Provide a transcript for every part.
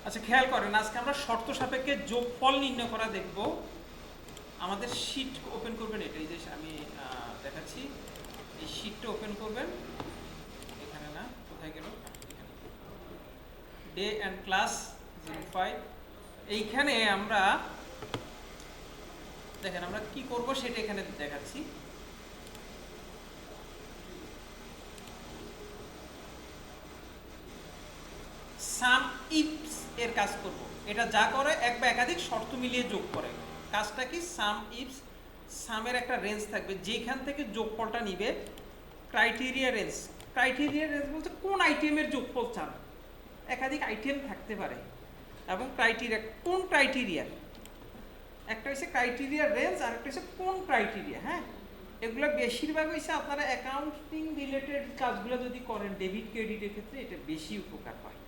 আচ্ছা খেয়াল করেন, আজকে আমরা শর্ত সাপেক্ষে যোগফল নির্ণয় করা দেখব। আমাদের শীট ওপেন করবেন, এটাই যে আমি দেখাচ্ছি, এই শীটটা ওপেন করবেন। এখানে না, কোথায় গেল, ডে অ্যান্ড ক্লাস 05। এইখানে আমরা দেখেন আমরা কি করব সেটা এখানে দেখাচ্ছি। সাম ইফস এর কাজ করব। এটা যা করে এক বা একাধিক শর্ত মিলিয়ে যোগ করে। কাজটা কি? সাম ইফস, সামের একটা রেঞ্জ থাকবে, যেখান থেকে যোগফলটা নিবে। ক্রাইটেরিয়া রেঞ্জ, ক্রাইটেরিয়া রেঞ্জ বলতে কোন আইটেমের যোগফল চান। একাধিক আইটেম থাকতে পারে এবং ক্রাইটেরিয়া, কোন ক্রাইটেরিয়ার, একটা হচ্ছে ক্রাইটেরিয়ার রেঞ্জ আর একটা হচ্ছে কোন ক্রাইটেরিয়া। হ্যাঁ, এগুলো বেশিরভাগ হচ্ছে আপনারা অ্যাকাউন্টিং রিলেটেড কাজগুলো যদি করেন, ডেবিট ক্রেডিটের ক্ষেত্রে এটা বেশি উপকার হয়।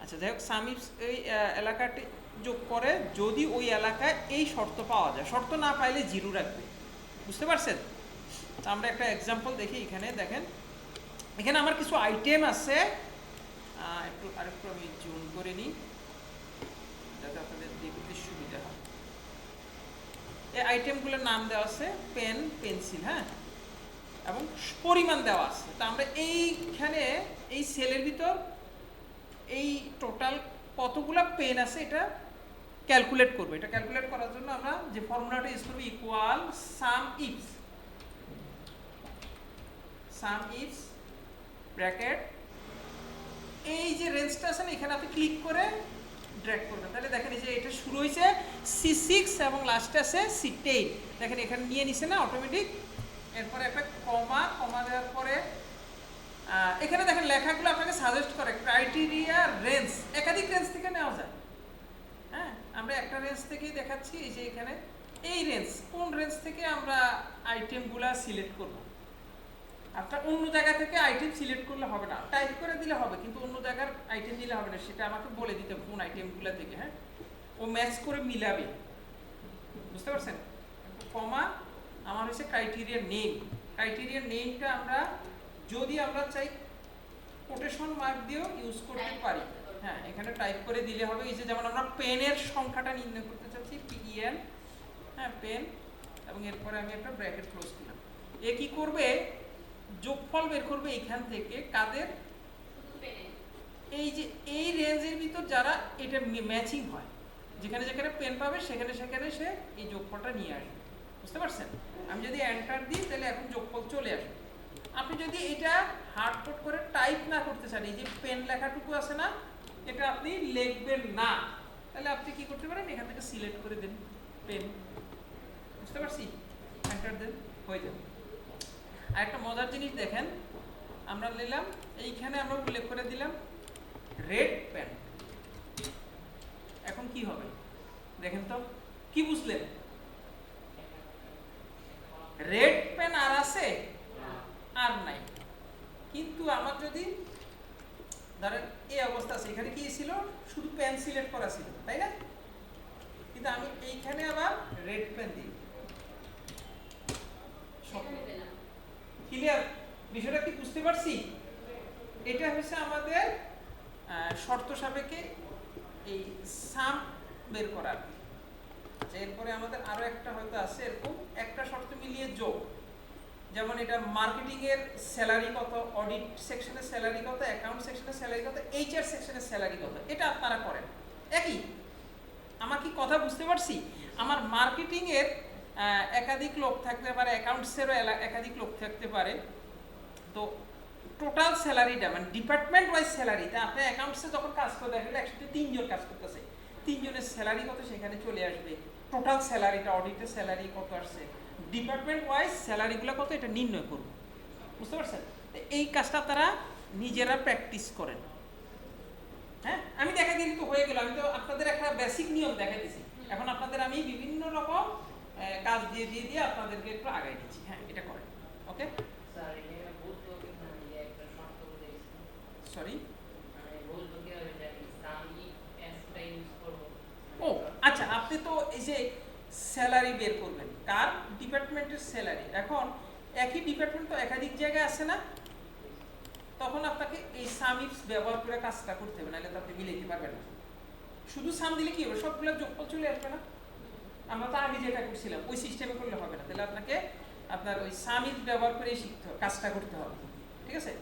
আচ্ছা যাই হোক, সামিপস এই এলাকাটি যোগ করে যদি ওই এলাকায় এই শর্ত পাওয়া যায়। শর্ত না পাইলে জিরো রাখবে, বুঝতে পারছেন? আমরা একটা এক্সাম্পল দেখি। এখানে দেখেন, এখানে আমার কিছু আইটেম আছে, আরেকটু আমি জুম করে নিই যাতে আপনাদের দেখতে সুবিধা হয়। এই আইটেমগুলোর নাম দেওয়া আছে পেন, পেন্সিল, হ্যাঁ, এবং পরিমাণ দেওয়া আছে। তা আমরা এইখানে এই সেলের ভিতর এই টোটাল কতগুলো পেন আছে এটা ক্যালকুলেট করবো। এটা ক্যালকুলেট করার জন্য আমরা যে ফর্মুলাটা ইউজ করবো, ইকুয়াল সাম ইফস, সাম ইফস ব্র্যাকেট, এই যে রেঞ্জটা আছে না, এখানে আপনি ক্লিক করে ড্র্যাগ করবেন। তাহলে দেখেন এই যে এটা শুরু হয়েছে C6 এবং লাস্টে আছে C10। দেখেন এখানে নিয়ে নিছে না অটোমেটিক। এরপরে একটা কমা, কমা দেওয়ার পরে এখানে দেখেন লেখাগুলো আপনাকে সাজেস্ট করে ক্রাইটেরিয়া রেঞ্জ, একাধিক রেঞ্জ থেকে নেওয়া যায়। হ্যাঁ, আমরা একটা রেঞ্জ থেকেই দেখাচ্ছি। এই যে এখানে এই রেঞ্জ, কোন রেঞ্জ থেকে আমরা আইটেমগুলো সিলেক্ট করব। আপনার অন্য জায়গা থেকে আইটেম সিলেক্ট করলে হবে না, টাইপ করে দিলে হবে, কিন্তু অন্য জায়গার আইটেম দিলে হবে না, সেটা আমাকে বলে দিতে হবে কোন আইটেমগুলো থেকে। হ্যাঁ, ও ম্যাচ করে মিলাবে, বুঝতে পারছেন? কমা, আমার হচ্ছে ক্রাইটেরিয়ার নেম। ক্রাইটেরিয়ার নেমটা আমরা যদি আমরা চাই কোটেশন মার্ক দিয়েও ইউজ করতে পারি। হ্যাঁ, এখানে টাইপ করে দিলে হবে। এই যে যেমন আমরা পেনের সংখ্যাটা নির্ণয় করতে চাচ্ছি, PEN, হ্যাঁ পেন, এবং এরপরে আমি একটা ব্র্যাকেট ক্লোজ দিলাম। এ কি করবে? যোগফল বের করবে এখান থেকে কাদের, এই যে এই রেঞ্জের ভিতর যারা এটা ম্যাচিং হয়, যেখানে যেখানে পেন পাবে সেখানে সেখানে সে এই যোগফলটা নিয়ে আসবে, বুঝতে পারছেন? আমি যদি এন্টার দিই তাহলে এখন যোগফল চলে আসবে। আপনি যদি এটা হার্ড কোড করে টাইপ না করতে চান, এই যে পেন লেখাটুকু আছে না, এটা আপনি লিখবেন না, তাহলে আপনি কি করতে পারেন, এখান থেকে সিলেক্ট করে দেন পেন, বুঝতে পারছি? এন্টার দেন, হয়ে যাবে। আর একটা মজার জিনিস দেখেন, আমরা নিলাম এইখানে আমরা উল্লেখ করে দিলাম রেড পেন। এখন কি হবে দেখেন তো, কি বুঝলেন? রেড পেন আর আছে আর নাই। কিন্তু আমার যদি ধরেন এই অবস্থা আছে, এখানে কি ছিল, শুধু পেন সিলেক্ট করা ছিল, তাই না? কিন্তু আমি এইখানে আবার রেড পেন দিই। ক্লিয়ার? বিষয়টা কি বুঝতে পারছি? এটা হচ্ছে আমাদের শর্ত সাপেক্ষে এই সাম বের করার। এরপরে আমাদের আরো একটা হয়তো আছে এরকম একটা শর্ত মিলিয়ে যোগ, যেমন এটা মার্কেটিং এর স্যালারি কত, অডিট সেকশনের স্যালারি কত, অ্যাকাউন্ট সেকশনের স্যালারি কত, HR সেকশনের স্যালারি কত, এটা আপনারা করেন। একই, আমার কি কথা বুঝতে পারছি? আমার মার্কেটিং এর একাধিক লোক থাকতে পারে, অ্যাকাউন্টসেরও একাধিক লোক থাকতে পারে। তো টোটাল স্যালারিটা মানে ডিপার্টমেন্ট ওয়াইজ স্যালারিটা আপনি অ্যাকাউন্টসে যখন কাজ করে দেখলে একসাথে 3 জন কাজ করতেছে, 3 জনের স্যালারি কত সেখানে চলে আসবে। টোটাল স্যালারিটা, অডিটের স্যালারি কত আসছে, ডিপার্টমেন্ট ওয়াইজ স্যালারিগুলো কত, এটা নির্ণয় করব, বুঝতে পারছেন? এই কাজটা তারা নিজেরা প্র্যাকটিস করেন। হ্যাঁ, আমি দেখা দিই তো হয়ে গেল, আমি তো আপনাদের একটা বেসিক নিয়ম দেখা দিয়েছি। এখন আপনাদের আমি বিভিন্ন রকম কাজ দিয়ে দিয়ে দিয়ে আপনাদেরকে একটু আগাই দিচ্ছি। হ্যাঁ, এটা করেন। ওকে সরি, ও আচ্ছা, আপনি তো এই যে স্যালারি বের করবেন, কার ডিপার্টমেন্টের স্যালারি। এখন একই ডিপার্টমেন্ট তো একাধিক জায়গায় আছে না, তখন আপনাকে এই সাম ইফস ব্যবহার করে কাজটা করতে হবে, নাহলে তো আপনি মিলাইতে পারবেন না। শুধু সাম দিলে কি হবে, সবগুলো যোগফল চলে আসবে না? আমরা তো আগে যেটা করছিলাম ওই সিস্টেমে করলে হবে না, তাহলে আপনাকে আপনার ওই সাম ইজ ব্যবহার করে শিখতে হবে, কাজটা করতে হবে। ঠিক আছে?